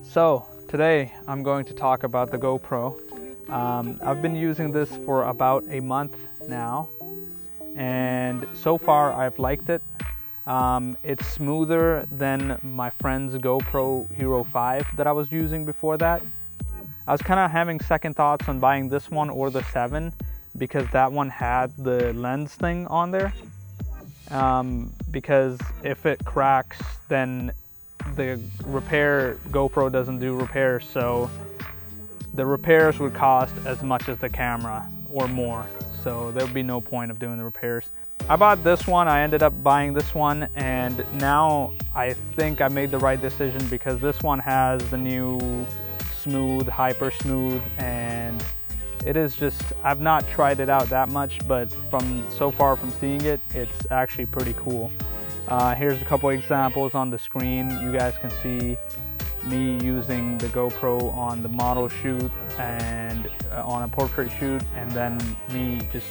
So today I'm going to talk about the GoPro. I've been using this for about a month now, and so far I've liked it. It's smoother than my friend's GoPro Hero 5 that I was using before that. I was kind of having second thoughts on buying this one or the 7 because that one had the lens thing on there. Because if it cracks, then the GoPro doesn't do repairs, so the repairs would cost as much as the camera or more, so there would be no point of doing the repairs. I bought this one, I ended up buying this one, and now I think I made the right decision because this one has the new smooth, hyper smooth, and it is just, I've not tried it out that much, but so far from seeing it, it's actually pretty cool. Here's a couple examples on the screen. You guys can see me using the GoPro on the model shoot and on a portrait shoot, and then me just,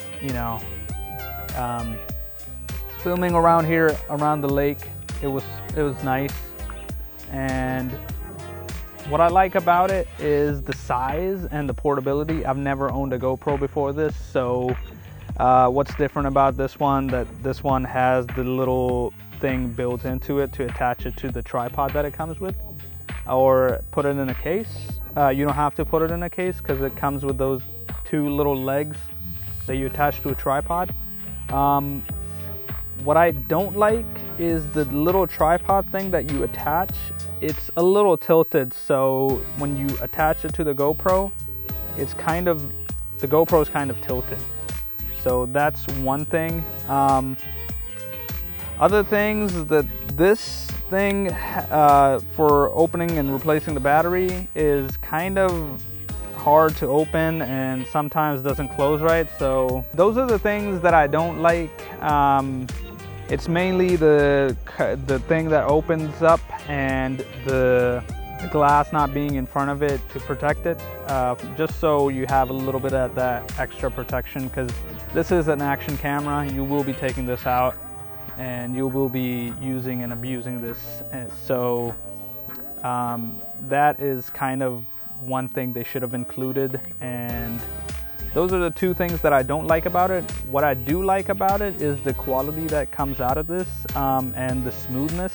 filming around here, around the lake. It was nice. And what I like about it is the size and the portability. I've never owned a GoPro before this, so what's different about this one, that this one has the little thing built into it to attach it to the tripod that it comes with, or put it in a case. You don't have to put it in a case because it comes with those 2 little legs that you attach to a tripod. What I don't like is the little tripod thing that you attach. It's a little tilted, so when you attach it to the GoPro, the GoPro is kind of tilted. So that's one thing. Other things, that this thing for opening and replacing the battery is kind of hard to open and sometimes doesn't close right. So those are the things that I don't like. It's mainly the thing that opens up and the glass not being in front of it to protect it, just so you have a little bit of that extra protection, because this is an action camera. You will be taking this out and you will be using and abusing this, and so that is kind of one thing they should have included. And those are the 2 things that I don't like about it. What I do like about it is the quality that comes out of this, and the smoothness.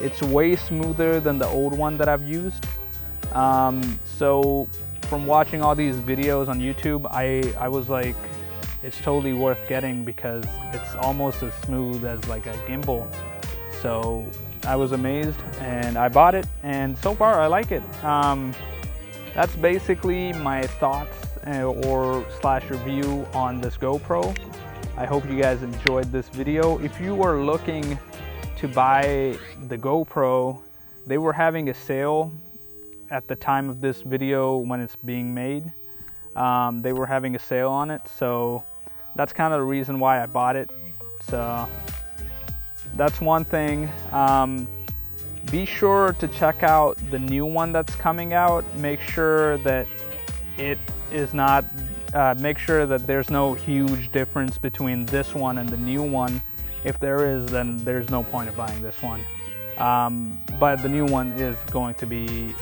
It's way smoother than the old one that I've used. So from watching all these videos on YouTube, I was like, it's totally worth getting because it's almost as smooth as like a gimbal. So I was amazed and I bought it, and so far I like it. That's basically my thoughts or / review on this GoPro. I hope you guys enjoyed this video. If you were looking to buy the GoPro, they were having a sale at the time of this video when it's being made. They were having a sale on it, so that's kind of the reason why I bought it. So that's one thing. Be sure to check out the new one that's coming out. Make sure that it is not, make sure that there's no huge difference between this one and the new one. If there is, then there's no point of buying this one. But the new one is going to be,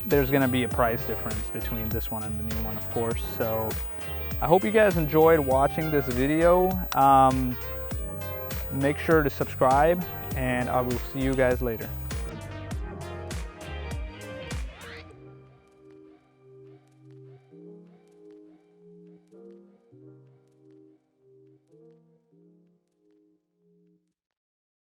there's going to be a price difference between this one and the new one, of course. So I hope you guys enjoyed watching this video. Make sure to subscribe, and I will see you guys later.